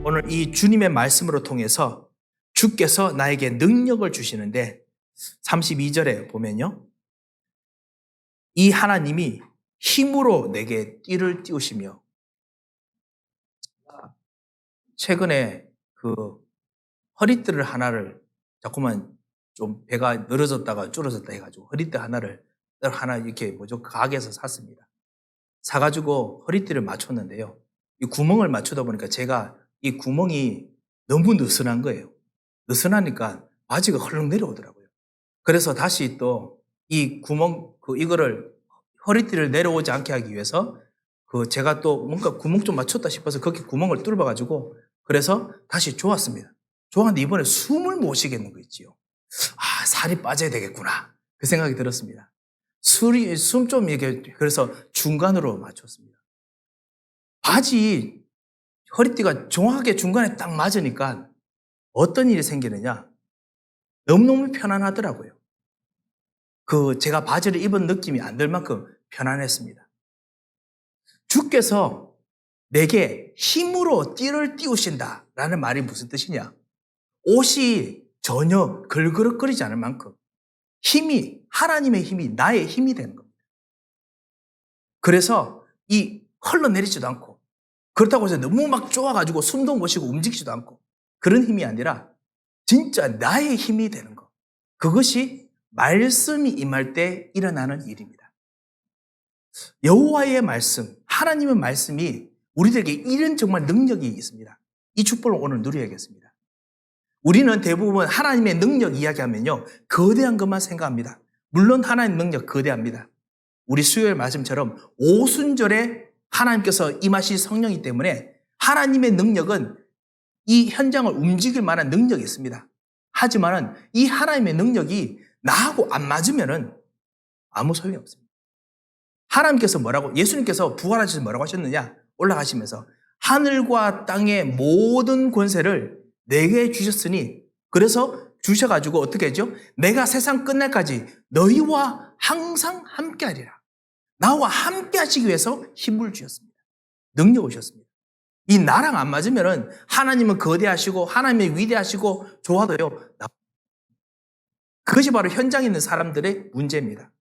오늘 이 주님의 말씀으로 통해서 주께서 나에게 능력을 주시는데 32절에 보면요. 이 하나님이 힘으로 내게 띠를 띄우시며, 최근에 허리띠를 하나를 자꾸만 좀 배가 늘어졌다가 줄어졌다 해가지고 허리띠 하나 이렇게 가게에서 샀습니다. 사가지고 허리띠를 맞췄는데요. 이 구멍을 맞추다 보니까 제가 이 구멍이 너무 느슨한 거예요. 느슨하니까 바지가 헐렁 내려오더라고요. 그래서 다시 또 이 이거를 허리띠를 내려오지 않게 하기 위해서 제가 또 뭔가 구멍 좀 맞췄다 싶어서 거기 구멍을 뚫어가지고 그래서 다시 조았습니다. 조았는데 이번에 숨을 못 쉬겠는 거 있지요. 살이 빠져야 되겠구나. 그 생각이 들었습니다. 숨 좀 그래서 중간으로 맞췄습니다. 바지 허리띠가 정확하게 중간에 딱 맞으니까 어떤 일이 생기느냐. 너무너무 편안하더라고요. 제가 바지를 입은 느낌이 안 들 만큼 편안했습니다. 주께서 내게 힘으로 띠를 띄우신다라는 말이 무슨 뜻이냐? 옷이 전혀 걸그럭거리지 않을 만큼 하나님의 힘이 나의 힘이 되는 겁니다. 그래서 흘러내리지도 않고, 그렇다고 해서 너무 막 쪼아가지고 숨도 못 쉬고 움직이지도 않고, 그런 힘이 아니라 진짜 나의 힘이 되는 것. 그것이 말씀이 임할 때 일어나는 일입니다. 여호와의 말씀, 하나님의 말씀이 우리들에게 이런 정말 능력이 있습니다. 이 축복을 오늘 누려야겠습니다. 우리는 대부분 하나님의 능력 이야기하면요, 거대한 것만 생각합니다. 물론 하나님의 능력 거대합니다. 우리 수요일 말씀처럼 오순절에 하나님께서 임하신 성령이기 때문에 하나님의 능력은 이 현장을 움직일 만한 능력이 있습니다. 하지만은 이 하나님의 능력이 나하고 안 맞으면은 아무 소용이 없습니다. 하나님께서 예수님께서 부활하셔서 뭐라고 하셨느냐? 올라가시면서 하늘과 땅의 모든 권세를 내게 주셨으니, 그래서 주셔가지고 어떻게 하죠? 내가 세상 끝날까지 너희와 항상 함께 하리라. 나와 함께 하시기 위해서 힘을 주셨습니다. 능력을 주셨습니다. 이 나랑 안 맞으면은 하나님은 거대하시고 하나님은 위대하시고 좋아도요. 그것이 바로 현장에 있는 사람들의 문제입니다.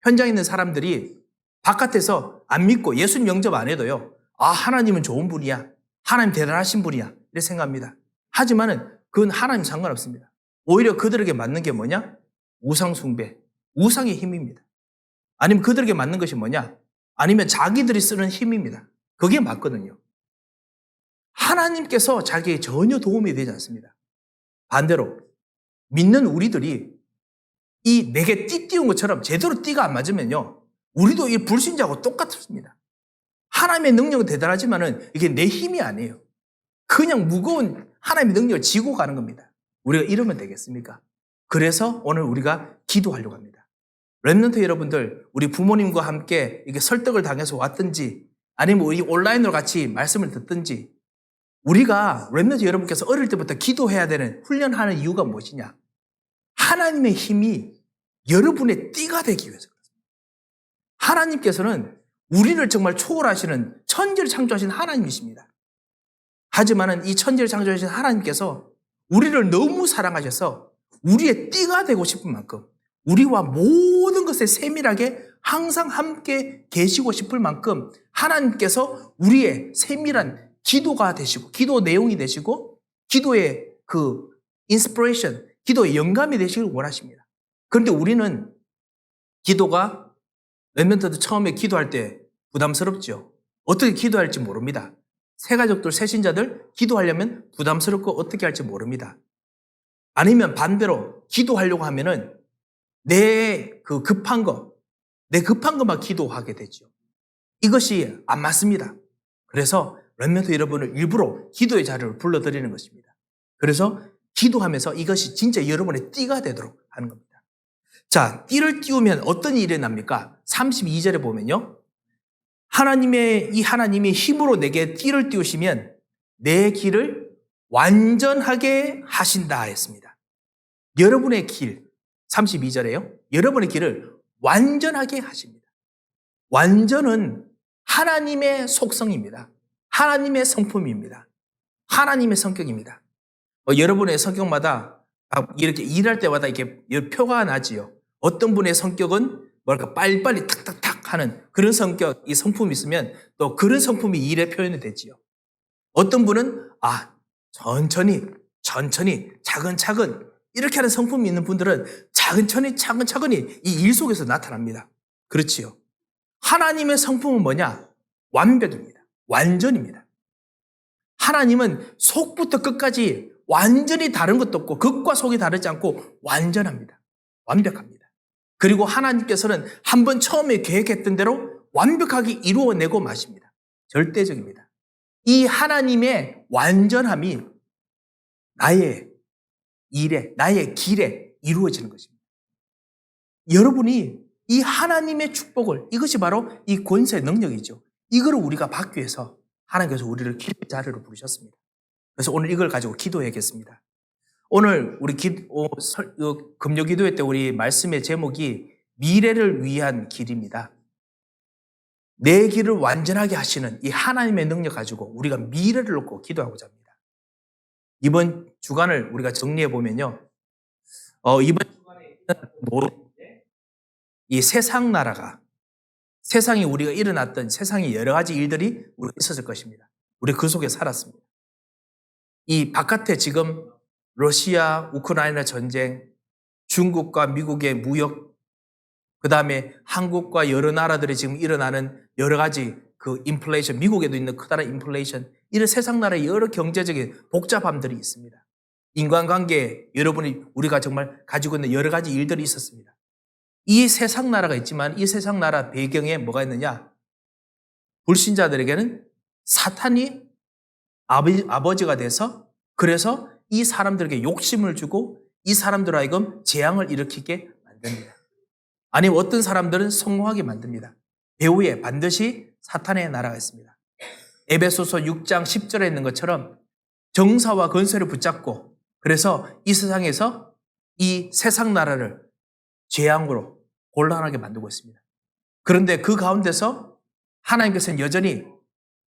현장에 있는 사람들이 바깥에서 안 믿고 예수님 영접 안 해도요. 하나님은 좋은 분이야. 하나님 대단하신 분이야. 이렇게 생각합니다. 하지만은 그건 하나님 상관없습니다. 오히려 그들에게 맞는 게 뭐냐? 우상 숭배, 우상의 힘입니다. 아니면 그들에게 맞는 것이 뭐냐? 아니면 자기들이 쓰는 힘입니다. 그게 맞거든요. 하나님께서 자기에 전혀 도움이 되지 않습니다. 반대로 믿는 우리들이 내게 띠 띄운 것처럼 제대로 띠가 안 맞으면요, 우리도 이 불신자하고 똑같습니다. 하나님의 능력은 대단하지만은 이게 내 힘이 아니에요. 그냥 무거운 하나님의 능력을 지고 가는 겁니다. 우리가 이러면 되겠습니까? 그래서 오늘 우리가 기도하려고 합니다. 렘넌트 여러분들, 우리 부모님과 함께 이게 설득을 당해서 왔든지, 아니면 우리 온라인으로 같이 말씀을 듣든지, 우리가 렘넌트 여러분께서 어릴 때부터 기도해야 되는, 훈련하는 이유가 무엇이냐? 하나님의 힘이 여러분의 띠가 되기 위해서 그렇습니다. 하나님께서는 우리를 정말 초월하시는 천지를 창조하신 하나님이십니다. 하지만은 이 천지를 창조하신 하나님께서 우리를 너무 사랑하셔서 우리의 띠가 되고 싶은 만큼, 우리와 모든 것에 세밀하게 항상 함께 계시고 싶을 만큼 하나님께서 우리의 세밀한 기도가 되시고, 기도 내용이 되시고, 기도의 인스피레이션, 기도의 영감이 되시길 원하십니다. 그런데 우리는 기도가, 렘넌트도 처음에 기도할 때 부담스럽죠. 어떻게 기도할지 모릅니다. 새가족들, 새신자들 기도하려면 부담스럽고 어떻게 할지 모릅니다. 아니면 반대로 기도하려고 하면은 내 급한 것만 기도하게 되죠. 이것이 안 맞습니다. 그래서 렘넌트 여러분을 일부러 기도의 자리를 불러드리는 것입니다. 그래서 기도하면서 이것이 진짜 여러분의 띠가 되도록 하는 겁니다. 자, 띠를 띄우면 어떤 일이 납니까? 32절에 보면요. 하나님이 힘으로 내게 띠를 띄우시면 내 길을 완전하게 하신다 했습니다. 여러분의 길, 32절에요. 여러분의 길을 완전하게 하십니다. 완전은 하나님의 속성입니다. 하나님의 성품입니다. 하나님의 성격입니다. 여러분의 성격마다 이렇게 일할 때마다 이렇게 표가 나지요. 어떤 분의 성격은 뭐랄까 빨리빨리 탁탁탁 하는 그런 성격, 이 성품이 있으면 또 그런 성품이 일에 표현이 되지요. 어떤 분은 천천히 차근차근 이렇게 하는 성품이 있는 분들은 차근차근히 이 일 속에서 나타납니다. 그렇지요. 하나님의 성품은 뭐냐? 완벽입니다. 완전입니다. 하나님은 속부터 끝까지 완전히 다른 것도 없고 극과 속이 다르지 않고 완전합니다. 완벽합니다. 그리고 하나님께서는 한번 처음에 계획했던 대로 완벽하게 이루어내고 마십니다. 절대적입니다. 이 하나님의 완전함이 나의 일에, 나의 길에 이루어지는 것입니다. 여러분이 이 하나님의 축복을, 이것이 바로 이 권세의 능력이죠. 이걸 우리가 받기 위해서 하나님께서 우리를 기도의 자리로 부르셨습니다. 그래서 오늘 이걸 가지고 기도해야겠습니다. 오늘 우리 금요 기도회 때 우리 말씀의 제목이 미래를 위한 길입니다. 내 길을 완전하게 하시는 이 하나님의 능력 가지고 우리가 미래를 놓고 기도하고자 합니다. 이번 주간을 우리가 정리해 보면요. 이번 주간에 이 세상 나라가, 세상에 우리가 일어났던 세상의 여러 가지 일들이 우리가 있었을 것입니다. 우리 그 속에 살았습니다. 이 바깥에 지금 러시아, 우크라이나 전쟁, 중국과 미국의 무역, 그 다음에 한국과 여러 나라들이 지금 일어나는 여러 가지 그 인플레이션, 미국에도 있는 커다란 인플레이션, 이런 세상 나라의 여러 경제적인 복잡함들이 있습니다. 인간관계, 우리가 정말 가지고 있는 여러 가지 일들이 있었습니다. 이 세상 나라가 있지만 이 세상 나라 배경에 뭐가 있느냐? 불신자들에게는 사탄이 아버지가 돼서 그래서 이 사람들에게 욕심을 주고 이 사람들 하여금 재앙을 일으키게 만듭니다. 아니면 어떤 사람들은 성공하게 만듭니다. 배후에 반드시 사탄의 나라가 있습니다. 에베소서 6장 10절에 있는 것처럼 정사와 권세를 붙잡고 그래서 이 세상에서 이 세상 나라를 재앙으로 곤란하게 만들고 있습니다. 그런데 그 가운데서 하나님께서는 여전히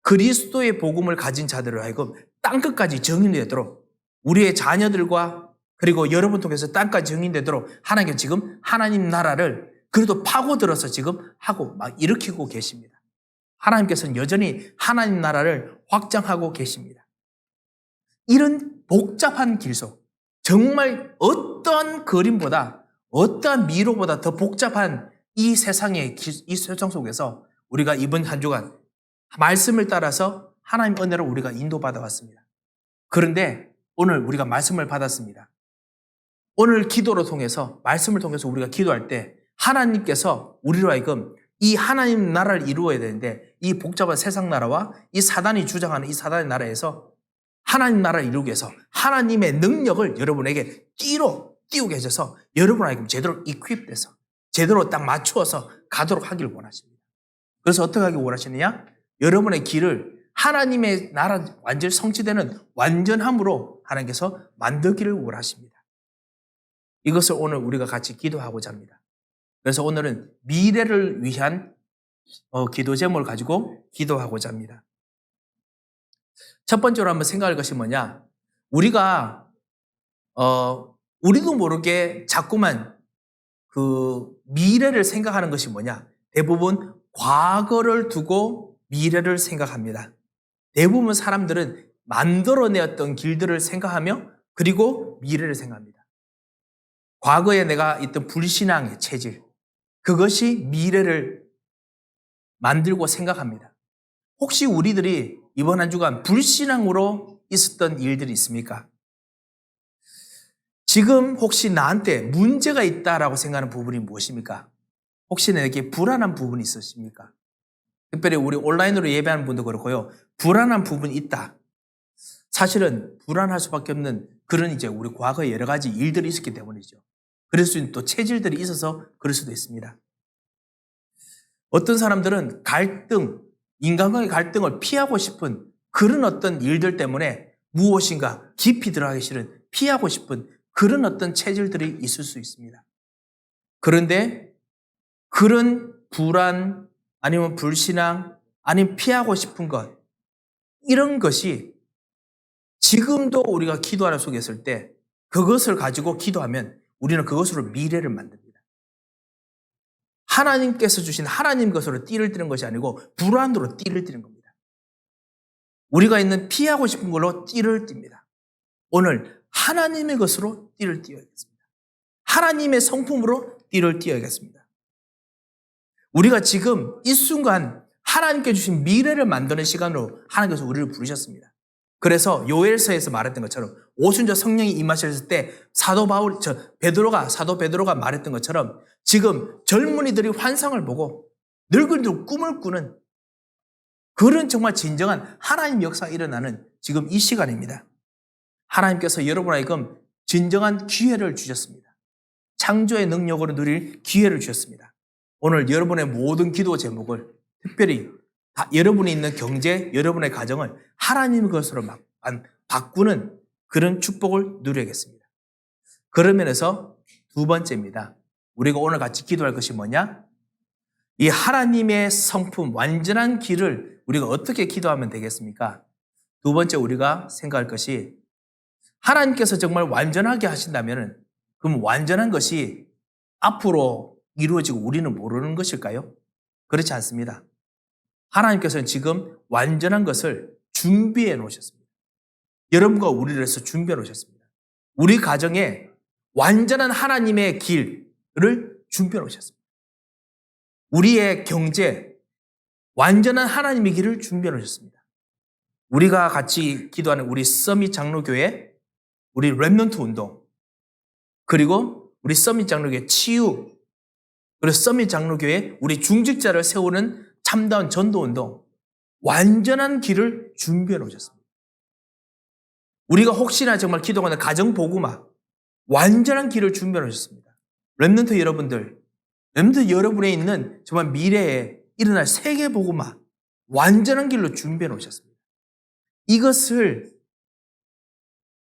그리스도의 복음을 가진 자들을 하여금 땅끝까지 증인되도록 우리의 자녀들과 그리고 여러분 통해서 땅까지 증인되도록 하나님께서 지금 하나님 나라를 그래도 파고들어서 지금 하고 막 일으키고 계십니다. 하나님께서는 여전히 하나님 나라를 확장하고 계십니다. 이런 복잡한 길 속, 정말 어떠한 그림보다 어떠한 미로보다 더 복잡한 이 세상의 이 세상 속에서 우리가 이번 한 주간 말씀을 따라서 하나님 은혜로 우리가 인도받아 왔습니다. 그런데 오늘 우리가 말씀을 받았습니다. 오늘 기도로 통해서 말씀을 통해서 우리가 기도할 때 하나님께서 우리로 하여금 이 하나님 나라를 이루어야 되는데 이 복잡한 세상 나라와 이 사단이 주장하는 이 사단의 나라에서 하나님 나라를 이루기 위해서 하나님의 능력을 여러분에게 띄우게 해줘서 여러분 하여금 제대로 이퀄돼서 제대로 딱 맞추어서 가도록 하기를 원하십니다. 그래서 어떻게 하길 원하시느냐? 여러분의 길을 하나님의 나라 완전히 성취되는 완전함으로 하나님께서 만들기를 원하십니다. 이것을 오늘 우리가 같이 기도하고자 합니다. 그래서 오늘은 미래를 위한 기도 제목을 가지고 기도하고자 합니다. 첫 번째로 한번 생각할 것이 뭐냐? 우리가 우리도 모르게 자꾸만 그 미래를 생각하는 것이 뭐냐? 대부분 과거를 두고 미래를 생각합니다. 대부분 사람들은 만들어내었던 길들을 생각하며 그리고 미래를 생각합니다. 과거에 내가 있던 불신앙의 체질, 그것이 미래를 만들고 생각합니다. 혹시 우리들이 이번 한 주간 불신앙으로 있었던 일들이 있습니까? 지금 혹시 나한테 문제가 있다라고 생각하는 부분이 무엇입니까? 혹시 내게 불안한 부분이 있으십니까? 특별히 우리 온라인으로 예배하는 분도 그렇고요. 불안한 부분이 있다. 사실은 불안할 수밖에 없는 그런 이제 우리 과거에 여러 가지 일들이 있었기 때문이죠. 그럴 수 있는 또 체질들이 있어서 그럴 수도 있습니다. 어떤 사람들은 갈등, 인간관계 갈등을 피하고 싶은 그런 어떤 일들 때문에 무엇인가 깊이 들어가기 싫은 피하고 싶은 그런 어떤 체질들이 있을 수 있습니다. 그런데 그런 불안 아니면 불신앙 아니면 피하고 싶은 것 이런 것이 지금도 우리가 기도하는 속에 있을 때 그것을 가지고 기도하면 우리는 그것으로 미래를 만듭니다. 하나님께서 주신 하나님 것으로 띠를 띠는 것이 아니고 불안으로 띠를 띠는 겁니다. 우리가 있는 피하고 싶은 걸로 띠를 띱니다. 오늘 하나님의 것으로 띠를 띄어야겠습니다. 하나님의 성품으로 띠를 띄어야겠습니다. 우리가 지금 이 순간 하나님께 주신 미래를 만드는 시간으로 하나님께서 우리를 부르셨습니다. 그래서 요엘서에서 말했던 것처럼 오순절 성령이 임하셨을 때 사도 베드로가 말했던 것처럼 지금 젊은이들이 환상을 보고 늙은이들 꿈을 꾸는 그런 정말 진정한 하나님 역사가 일어나는 지금 이 시간입니다. 하나님께서 여러분에게 진정한 기회를 주셨습니다. 창조의 능력으로 누릴 기회를 주셨습니다. 오늘 여러분의 모든 기도 제목을 특별히 여러분이 있는 경제, 여러분의 가정을 하나님의 것으로 바꾸는 그런 축복을 누려야겠습니다. 그런 면에서 두 번째입니다. 우리가 오늘 같이 기도할 것이 뭐냐? 이 하나님의 성품, 완전한 길을 우리가 어떻게 기도하면 되겠습니까? 두 번째 우리가 생각할 것이 하나님께서 정말 완전하게 하신다면 그럼 완전한 것이 앞으로 이루어지고 우리는 모르는 것일까요? 그렇지 않습니다. 하나님께서는 지금 완전한 것을 준비해 놓으셨습니다. 여러분과 우리를 위해서 준비해 놓으셨습니다. 우리 가정에 완전한 하나님의 길을 준비해 놓으셨습니다. 우리의 경제, 완전한 하나님의 길을 준비해 놓으셨습니다. 우리가 같이 기도하는 우리 서밋 장로교회, 우리 렘넌트 운동, 그리고 우리 서밋 장로교회 치유, 그리고 서밋 장로교회 우리 중직자를 세우는 참다운 전도운동, 완전한 길을 준비해 놓으셨습니다. 우리가 혹시나 정말 기도하는 가정복음화, 완전한 길을 준비해 놓으셨습니다. 렘넌트 여러분에 있는 정말 미래에 일어날 세계복음화, 완전한 길로 준비해 놓으셨습니다. 이것을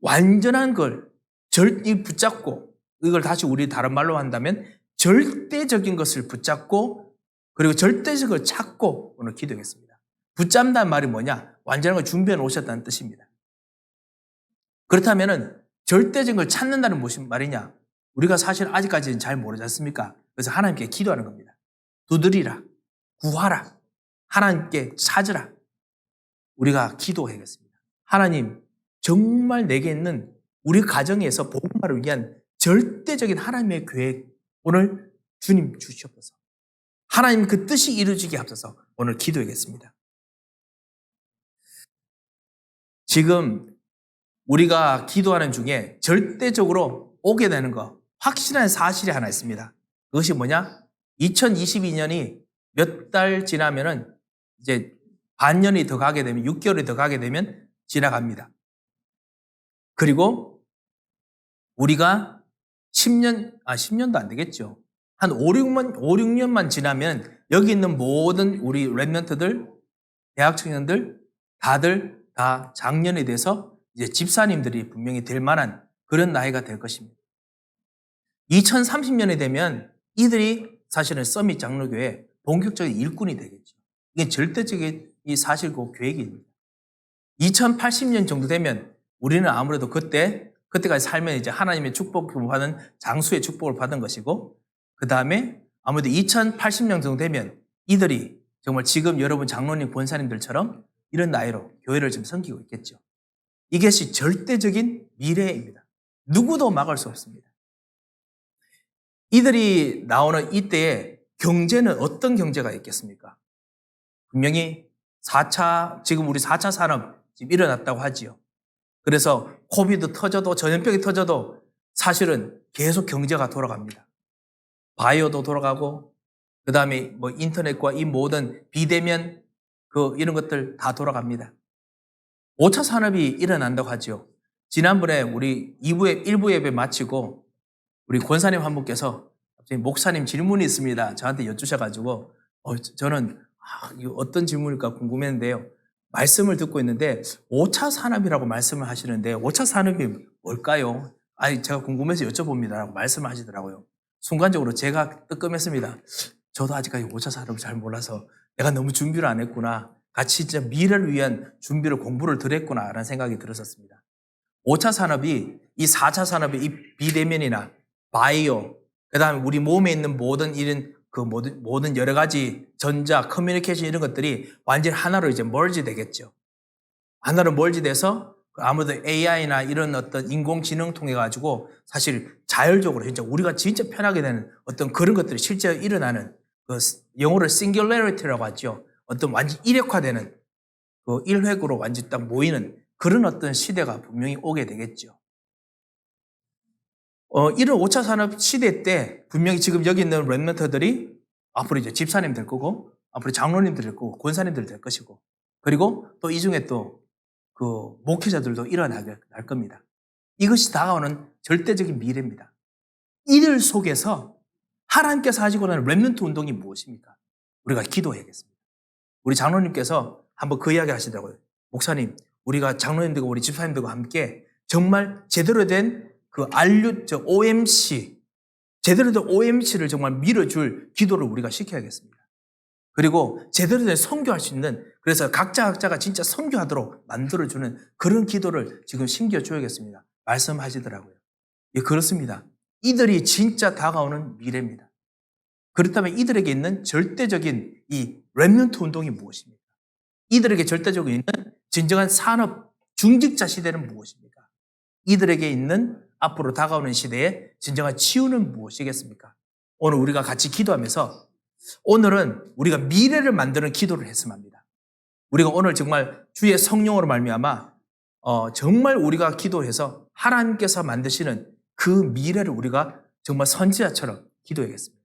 완전한 걸 붙잡고, 이걸 다시 우리 다른 말로 한다면 절대적인 것을 붙잡고 그리고 절대적인 걸 찾고 오늘 기도하겠습니다. 붙잡는다는 말이 뭐냐? 완전한 걸 준비해 놓으셨다는 뜻입니다. 그렇다면 절대적인 걸 찾는다는 무슨 말이냐? 우리가 사실 아직까지는 잘 모르지 않습니까? 그래서 하나님께 기도하는 겁니다. 두드리라, 구하라, 하나님께 찾으라. 우리가 기도해야겠습니다. 하나님, 정말 내게 있는 우리 가정에서 복음화를 위한 절대적인 하나님의 계획 오늘 주님 주시옵소서. 하나님 그 뜻이 이루어지게 하옵소서. 오늘 기도하겠습니다. 지금 우리가 기도하는 중에 절대적으로 오게 되는 거 확실한 사실이 하나 있습니다. 그것이 뭐냐? 2022년이 몇 달 지나면은 이제 반년이 더 가게 되면 6개월이 더 가게 되면 지나갑니다. 그리고 우리가 10년도 안 되겠죠. 한 5, 6년만 지나면 여기 있는 모든 우리 렘넌트들, 대학 청년들 다들 다 장년이 돼서 이제 집사님들이 분명히 될 만한 그런 나이가 될 것입니다. 2030년이 되면 이들이 사실은 서밋 장로교회 본격적인 일꾼이 되겠죠. 이게 절대적인 이 사실고 계획입니다. 2080년 정도 되면 우리는 아무래도 그때까지 살면 이제 하나님의 축복을 받은 장수의 축복을 받은 것이고, 그 다음에 아무래도 2080년 정도 되면 이들이 정말 지금 여러분 장로님, 권사님들처럼 이런 나이로 교회를 지금 섬기고 있겠죠. 이것이 절대적인 미래입니다. 누구도 막을 수 없습니다. 이들이 나오는 이때에 경제는 어떤 경제가 있겠습니까? 분명히 지금 우리 4차 산업 지금 일어났다고 하지요. 그래서 코비드 터져도 전염병이 터져도 사실은 계속 경제가 돌아갑니다. 바이오도 돌아가고 그 다음에 뭐 인터넷과 이 모든 비대면 이런 것들 다 돌아갑니다. 5차 산업이 일어난다고 하죠. 지난번에 우리 1부 예배 마치고 우리 권사님 한 분께서 갑자기 목사님 질문이 있습니다. 저한테 여쭈셔가지고 저는 이거 어떤 질문일까 궁금했는데요. 말씀을 듣고 있는데 5차 산업이라고 말씀을 하시는데 5차 산업이 뭘까요? 제가 궁금해서 여쭤봅니다 라고 말씀을 하시더라고요. 순간적으로 제가 뜨끔했습니다. 저도 아직까지 5차 산업을 잘 몰라서 내가 너무 준비를 안 했구나. 같이 진짜 미래를 위한 준비를 공부를 덜 했구나 라는 생각이 들었었습니다. 5차 산업이 이 4차 산업의 이 비대면이나 바이오, 그 다음에 우리 몸에 있는 모든 이런 모든 여러 가지 전자, 커뮤니케이션 이런 것들이 완전히 하나로 이제 멀지 되겠죠. 하나로 멀지 돼서 아무래도 AI나 이런 어떤 인공지능 통해 가지고 사실 자율적으로 진짜 우리가 진짜 편하게 되는 어떤 그런 것들이 실제 일어나는 그 영어로 singularity라고 하죠. 어떤 완전 일획화되는 그 일획으로 완전 딱 모이는 그런 어떤 시대가 분명히 오게 되겠죠. 이런 5차 산업 시대 때 분명히 지금 여기 있는 랩런터들이 앞으로 이제 집사님 될 거고, 앞으로 장로님들 될 거고, 권사님들 될 것이고, 그리고 또 이 중에 또 그 목회자들도 일어날 겁니다. 이것이 다가오는 절대적인 미래입니다. 이들 속에서 하나님께서 하시고 나는 랩런트 운동이 무엇입니까? 우리가 기도해야겠습니다. 우리 장로님께서 한번 그 이야기 하시더라고요. 목사님, 우리가 장로님들과 우리 집사님들과 함께 정말 제대로 된 그 OMC, 제대로 된 OMC를 정말 밀어줄 기도를 우리가 시켜야겠습니다. 그리고 제대로 된 선교할 수 있는, 그래서 각자가 진짜 선교하도록 만들어주는 그런 기도를 지금 심겨줘야겠습니다. 말씀하시더라고요. 예, 그렇습니다. 이들이 진짜 다가오는 미래입니다. 그렇다면 이들에게 있는 절대적인 이 렘넌트 운동이 무엇입니까? 이들에게 절대적으로 있는 진정한 산업 중직자 시대는 무엇입니까? 이들에게 있는 앞으로 다가오는 시대에 진정한 치유는 무엇이겠습니까? 오늘 우리가 같이 기도하면서 오늘은 우리가 미래를 만드는 기도를 했으면 합니다. 우리가 오늘 정말 주의 성령으로 말미암아 정말 우리가 기도해서 하나님께서 만드시는 그 미래를 우리가 정말 선지자처럼 기도해야겠습니다.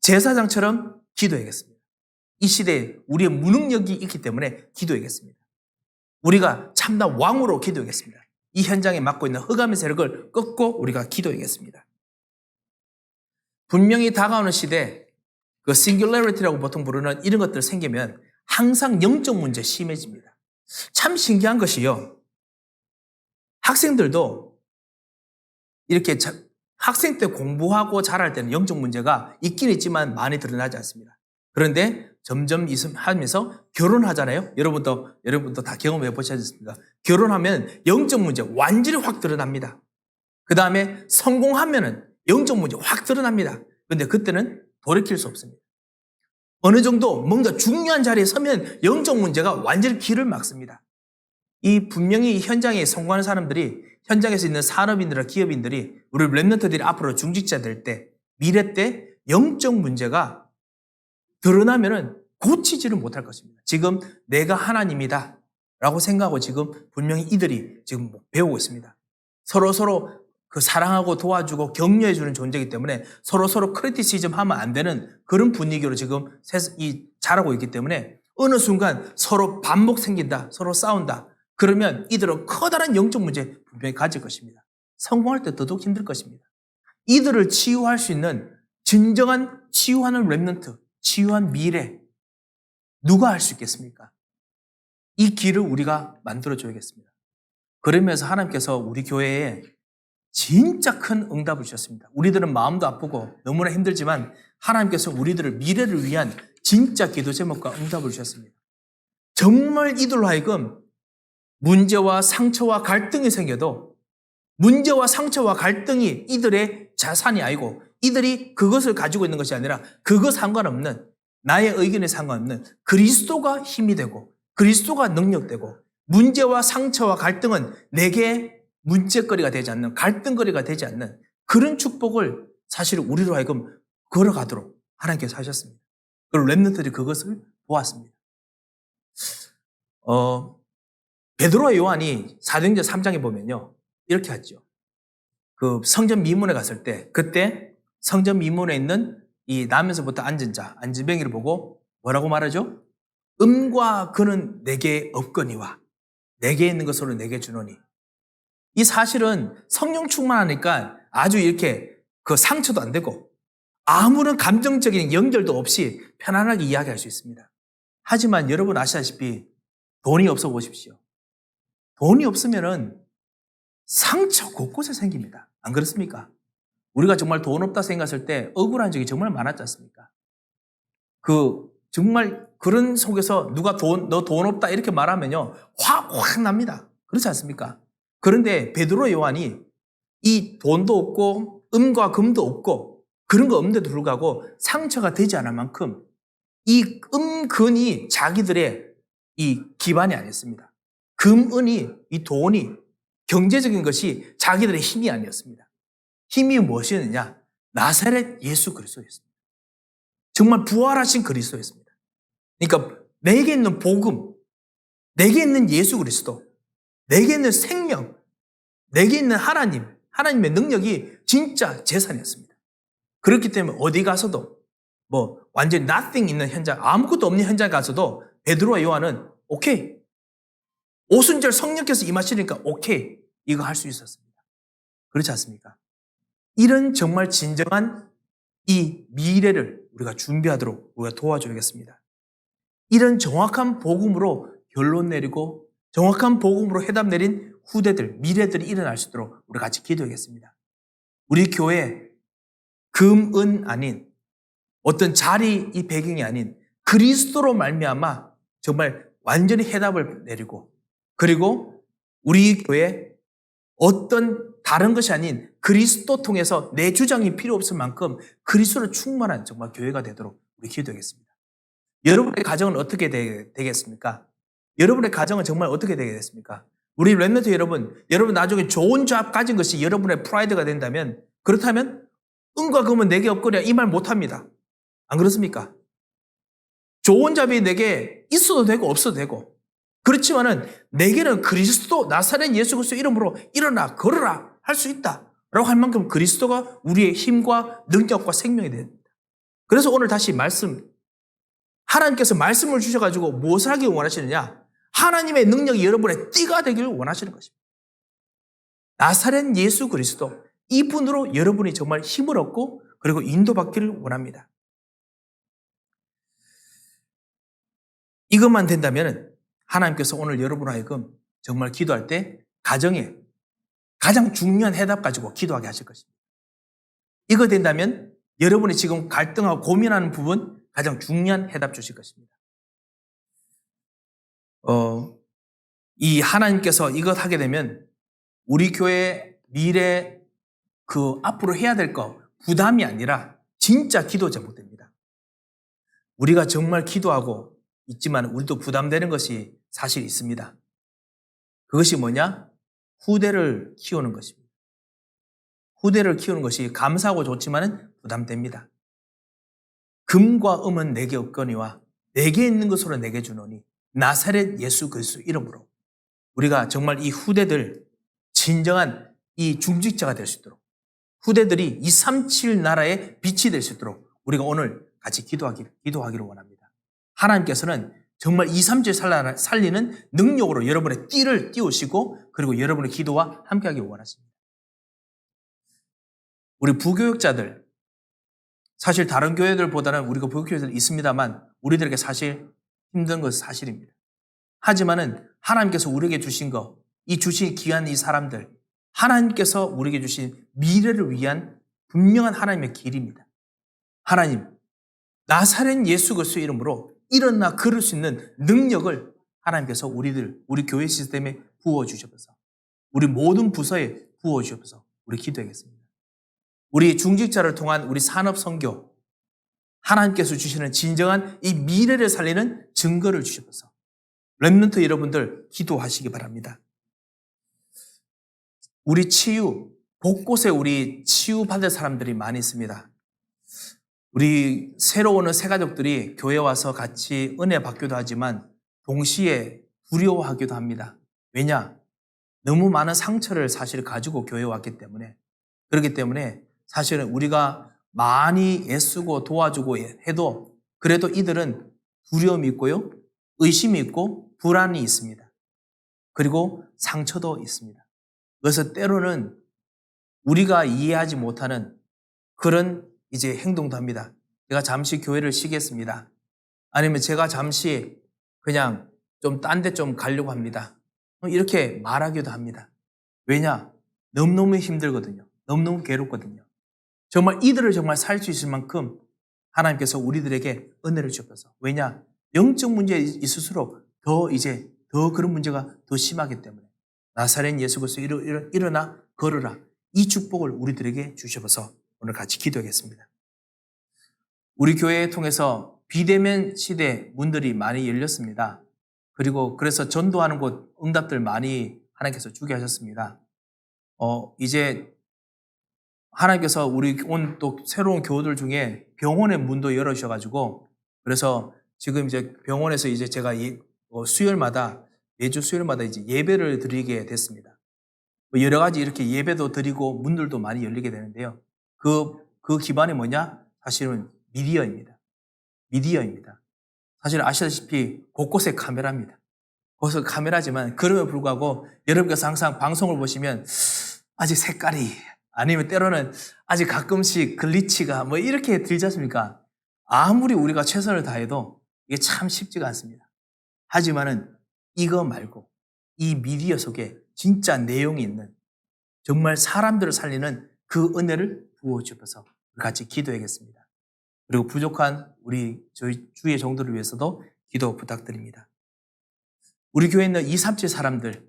제사장처럼 기도해야겠습니다. 이 시대에 우리의 무능력이 있기 때문에 기도해야겠습니다. 우리가 참나 왕으로 기도해야겠습니다. 이 현장에 맡고 있는 흑암의 세력을 꺾고 우리가 기도해야겠습니다. 분명히 다가오는 시대, 그 singularity라고 보통 부르는 이런 것들 생기면 항상 영적 문제 심해집니다. 참 신기한 것이요. 학생들도 이렇게 학생 때 공부하고 자랄 때는 영적 문제가 있긴 있지만 많이 드러나지 않습니다. 그런데 점점 하면서 결혼하잖아요. 여러분도 다 경험해 보셨습니까? 결혼하면 영적 문제 완전히 확 드러납니다. 그 다음에 성공하면은 영적 문제 확 드러납니다. 그런데 그때는 돌이킬 수 없습니다. 어느 정도 뭔가 중요한 자리에 서면 영적 문제가 완전히 길을 막습니다. 이 분명히 현장에 성공하는 사람들이, 현장에서 있는 산업인들이나 기업인들이, 우리 랩런트들이 앞으로 중직자 될 때, 미래 때 영적 문제가 드러나면은 고치지를 못할 것입니다. 지금 내가 하나님이다 라고 생각하고 지금 분명히 이들이 지금 배우고 있습니다. 서로 그 사랑하고 도와주고 격려해주는 존재이기 때문에 서로 크리티시즘 하면 안 되는 그런 분위기로 지금 자라고 있기 때문에 어느 순간 서로 반목 생긴다, 서로 싸운다. 그러면 이들은 커다란 영적 문제 분명히 가질 것입니다. 성공할 때 더더욱 힘들 것입니다. 이들을 치유할 수 있는 진정한 치유하는 랩런트, 치유한 미래, 누가 할 수 있겠습니까? 이 길을 우리가 만들어줘야겠습니다. 그러면서 하나님께서 우리 교회에 진짜 큰 응답을 주셨습니다. 우리들은 마음도 아프고 너무나 힘들지만 하나님께서 우리들을 미래를 위한 진짜 기도 제목과 응답을 주셨습니다. 정말 이들로 하여금 문제와 상처와 갈등이 생겨도 문제와 상처와 갈등이 이들의 자산이 아니고 이들이 그것을 가지고 있는 것이 아니라 그거 상관없는, 나의 의견에 상관없는 그리스도가 힘이 되고 그리스도가 능력되고 문제와 상처와 갈등은 내게 문제거리가 되지 않는, 갈등거리가 되지 않는 그런 축복을 사실 우리로 하여금 걸어가도록 하나님께서 하셨습니다. 그리고 랩런트들이 그것을 보았습니다. 베드로와 요한이 사도행전 3장에 보면요, 이렇게 하죠. 그 성전 미문에 갔을 때, 그때 성전 미문에 있는 이 나면서부터 앉은 자, 안진뱅이를 보고 뭐라고 말하죠? 음과 금은 내게 없거니와 내게 있는 것으로 내게 주노니. 이 사실은 성령 충만하니까 아주 이렇게 그 상처도 안 되고 아무런 감정적인 연결도 없이 편안하게 이야기할 수 있습니다. 하지만 여러분 아시다시피 돈이 없어 보십시오. 돈이 없으면은 상처 곳곳에 생깁니다. 안 그렇습니까? 우리가 정말 돈 없다 생각했을 때 억울한 적이 정말 많았지 않습니까? 정말 그런 속에서 누가 너 돈 없다 이렇게 말하면요, 확 납니다. 그렇지 않습니까? 그런데 베드로 요한이 이 돈도 없고 음과 금도 없고 그런 거 없는데도 불구하고 상처가 되지 않을 만큼 이 금근이 자기들의 이 기반이 아니었습니다. 금은이, 이 돈이, 경제적인 것이 자기들의 힘이 아니었습니다. 힘이 무엇이었느냐? 나사렛 예수 그리스도였습니다. 정말 부활하신 그리스도였습니다. 그러니까 내게 있는 복음, 내게 있는 예수 그리스도, 내게 있는 생명, 내게 있는 하나님, 하나님의 능력이 진짜 재산이었습니다. 그렇기 때문에 어디 가서도 완전 nothing 있는 현장, 아무것도 없는 현장 가서도 베드로와 요한은 오케이. 오순절 성령께서 임하시니까 오케이. 이거 할 수 있었습니다. 그렇지 않습니까? 이런 정말 진정한 이 미래를 우리가 준비하도록 우리가 도와줘야겠습니다. 이런 정확한 복음으로 결론 내리고 정확한 복음으로 해답 내린 후대들, 미래들이 일어날 수 있도록 우리 같이 기도하겠습니다. 우리 교회 금, 은 아닌 어떤 자리 이 배경이 아닌 그리스도로 말미암아 정말 완전히 해답을 내리고 그리고 우리 교회 어떤 다른 것이 아닌 그리스도 통해서 내 주장이 필요 없을 만큼 그리스도로 충만한 정말 교회가 되도록 우리 기도하겠습니다. 여러분의 가정은 어떻게 되겠습니까? 여러분의 가정은 정말 어떻게 되겠습니까? 우리 렘넌트 여러분 나중에 좋은 잡 가진 것이 여러분의 프라이드가 된다면 그렇다면 은과 금은 내게 없거냐 이 말 못합니다. 안 그렇습니까? 좋은 잡이 내게 있어도 되고 없어도 되고 그렇지만은 내게는 그리스도 나사렛 예수 그리스도 이름으로 일어나 걸어라 할 수 있다 라고 할 만큼 그리스도가 우리의 힘과 능력과 생명이 됩니다. 그래서 오늘 다시 하나님께서 말씀을 주셔가지고 무엇을 하길 원하시느냐? 하나님의 능력이 여러분의 띠가 되기를 원하시는 것입니다. 나사렛 예수 그리스도 이분으로 여러분이 정말 힘을 얻고 그리고 인도받기를 원합니다. 이것만 된다면 하나님께서 오늘 여러분 하여금 정말 기도할 때 가정에 가장 중요한 해답 가지고 기도하게 하실 것입니다. 이거 된다면 여러분이 지금 갈등하고 고민하는 부분 가장 중요한 해답 주실 것입니다. 이 하나님께서 이것 하게 되면 우리 교회 미래 앞으로 해야 될 거 부담이 아니라 진짜 기도 제목됩니다. 우리가 정말 기도하고 있지만 우리도 부담되는 것이 사실 있습니다. 그것이 뭐냐? 후대를 키우는 것입니다. 후대를 키우는 것이 감사하고 좋지만 부담됩니다. 금과 음은 내게 없거니와 내게 있는 것으로 내게 주노니 나사렛 예수 그리스도 이름으로 우리가 정말 이 후대들 진정한 이 중직자가 될 수 있도록 후대들이 237 나라의 빛이 될 수 있도록 우리가 오늘 같이 기도하기를 원합니다. 하나님께서는 정말 237 살리는 능력으로 여러분의 띠를 띄우시고 그리고 여러분의 기도와 함께하기를 원하십니다. 우리 부교육자들 사실 다른 교회들보다는 우리가 부교육자들 있습니다만 우리들에게 사실 힘든 것은 사실입니다. 하지만은 하나님께서 우리에게 주신 거, 이 주신 귀한 이 사람들, 하나님께서 우리에게 주신 미래를 위한 분명한 하나님의 길입니다. 하나님, 나사렛 예수 그리스도 이름으로 일어나 걸을 수 있는 능력을 하나님께서 우리 교회 시스템에 부어주셔서 우리 모든 부서에 부어주셔서 우리 기도하겠습니다. 우리 중직자를 통한 우리 산업 선교, 하나님께서 주시는 진정한 이 미래를 살리는 증거를 주셔서 렘넌트 여러분들 기도하시기 바랍니다. 우리 곳곳에 우리 치유받을 사람들이 많이 있습니다. 우리 새로 오는 새가족들이 교회 와서 같이 은혜 받기도 하지만 동시에 두려워하기도 합니다. 왜냐? 너무 많은 상처를 사실 가지고 교회에 왔기 때문에 그렇기 때문에 사실은 우리가 많이 애쓰고 도와주고 해도 그래도 이들은 두려움이 있고요. 의심이 있고 불안이 있습니다. 그리고 상처도 있습니다. 그래서 때로는 우리가 이해하지 못하는 그런 이제 행동도 합니다. 제가 잠시 교회를 쉬겠습니다. 아니면 제가 잠시 그냥 좀 딴 데 좀 가려고 합니다. 이렇게 말하기도 합니다. 왜냐? 너무너무 힘들거든요. 너무너무 괴롭거든요. 정말 이들을 정말 살 수 있을 만큼 하나님께서 우리들에게 은혜를 주셔서 왜냐? 영적 문제에 있을수록 더 그런 문제가 더 심하기 때문에 나사렛 예수 그리스도 일어나 걸어라. 이 축복을 우리들에게 주셔서 오늘 같이 기도하겠습니다. 우리 교회에 통해서 비대면 시대 문들이 많이 열렸습니다. 그리고 그래서 전도하는 곳 응답들 많이 하나님께서 주게 하셨습니다. 이제 하나님께서 우리 온 또 새로운 교우들 중에 병원의 문도 열어주셔가지고 그래서 지금 이제 병원에서 이제 제가 매주 수요일마다 이제 예배를 드리게 됐습니다. 여러 가지 이렇게 예배도 드리고 문들도 많이 열리게 되는데요. 그 기반이 뭐냐? 사실은 미디어입니다. 사실 아시다시피 곳곳에 카메라입니다. 곳곳에 카메라지만 그럼에도 불구하고 여러분께서 항상 방송을 보시면 아직 색깔이 아니면 때로는 아직 가끔씩 글리치가 뭐 이렇게 들지 않습니까? 아무리 우리가 최선을 다해도 이게 참 쉽지가 않습니다. 하지만은 이거 말고 이 미디어 속에 진짜 내용이 있는 정말 사람들을 살리는 그 은혜를 부어주셔서 같이 기도하겠습니다. 그리고 부족한 저희 주의 종들을 위해서도 기도 부탁드립니다. 우리 교회에 있는 237 사람들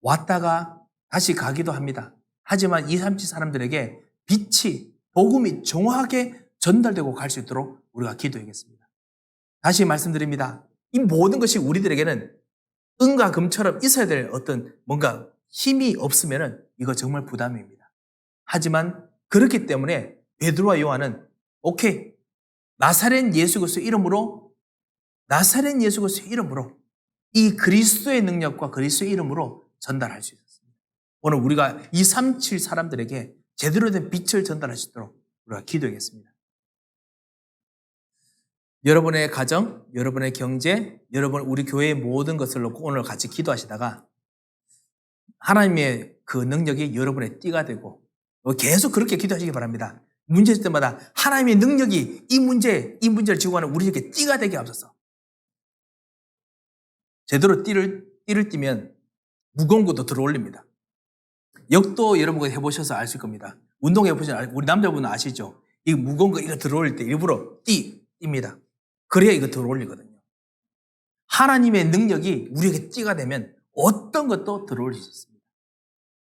왔다가 다시 가기도 합니다. 하지만 237 사람들에게 복음이 정확하게 전달되고 갈 수 있도록 우리가 기도하겠습니다. 다시 말씀드립니다. 이 모든 것이 우리들에게는 은과 금처럼 있어야 될 어떤 뭔가 힘이 없으면은 이거 정말 부담입니다. 하지만 그렇기 때문에 베드로와 요한은 오케이, 나사렛 예수 그리스도의 이름으로 이 그리스도의 능력과 그리스도의 이름으로 전달할 수 있었습니다. 오늘 우리가 237 사람들에게 제대로 된 빛을 전달할 수 있도록 우리가 기도하겠습니다. 여러분의 가정, 여러분의 경제, 우리 교회의 모든 것을 놓고 오늘 같이 기도하시다가 하나님의 그 능력이 여러분의 띠가 되고 계속 그렇게 기도하시기 바랍니다. 문제 있을 때마다 하나님의 능력이 이 문제를 지고 가는 우리에게 띠가 되게 하옵소서. 제대로 띠를 띠면 무거운 것도 들어올립니다. 역도 여러분이 해보셔서 아실 겁니다. 운동해보시면 우리 남자분은 아시죠? 이 무거운 거 이거 들어올릴 때 일부러 띠입니다. 그래야 이거 들어올리거든요. 하나님의 능력이 우리에게 띠가 되면 어떤 것도 들어올릴 수 있습니다.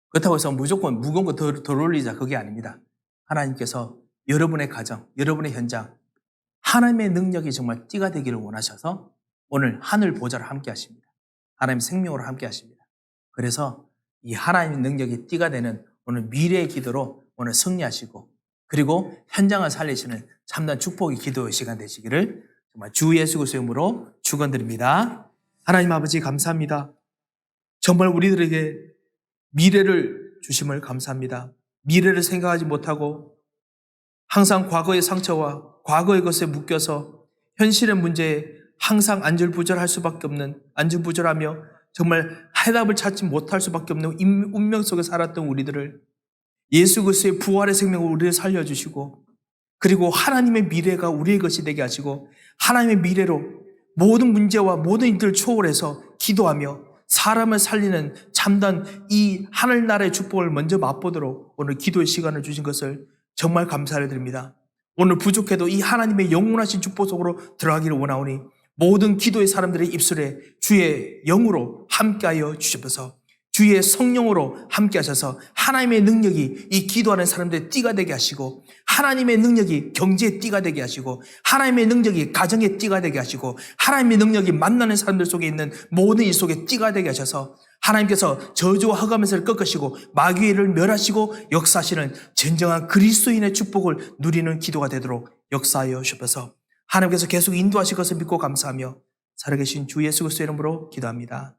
그렇다고 해서 무조건 무거운 거 들어올리자 그게 아닙니다. 하나님께서 여러분의 가정, 여러분의 현장 하나님의 능력이 정말 띠가 되기를 원하셔서 오늘 하늘 보좌를 함께 하십니다. 하나님의 생명으로 함께 하십니다. 그래서 이 하나님의 능력이 띠가 되는 오늘 미래의 기도로 오늘 승리하시고 그리고 현장을 살리시는 참된 축복의 기도의 시간 되시기를 정말 주 예수 그리스도의 이름으로 축원드립니다. 하나님 아버지 감사합니다. 정말 우리들에게 미래를 주심을 감사합니다. 미래를 생각하지 못하고 항상 과거의 상처와 과거의 것에 묶여서 현실의 문제에 항상 안절부절할 수밖에 없는 안절부절하며 정말 해답을 찾지 못할 수밖에 없는 운명 속에 살았던 우리들을 예수 그리스도의 부활의 생명으로 우리를 살려주시고 그리고 하나님의 미래가 우리의 것이 되게 하시고 하나님의 미래로 모든 문제와 모든 일들을 초월해서 기도하며 사람을 살리는 참된 이 하늘나라의 축복을 먼저 맛보도록 오늘 기도의 시간을 주신 것을 정말 감사를 드립니다. 오늘 부족해도 이 하나님의 영원하신 축복 속으로 들어가기를 원하오니 모든 기도의 사람들의 입술에 주의 영으로 함께하여 주셔서 주의 성령으로 함께 하셔서 하나님의 능력이 이 기도하는 사람들의 띠가 되게 하시고 하나님의 능력이 경제의 띠가 되게 하시고 하나님의 능력이 가정의 띠가 되게 하시고 하나님의 능력이 만나는 사람들 속에 있는 모든 일 속에 띠가 되게 하셔서 하나님께서 저주와 흑암에서 꺾으시고 마귀를 멸하시고 역사하시는 진정한 그리스도인의 축복을 누리는 기도가 되도록 역사하여 주셔서 하나님께서 계속 인도하실 것을 믿고 감사하며 살아계신 주 예수 그리스도의 이름으로 기도합니다.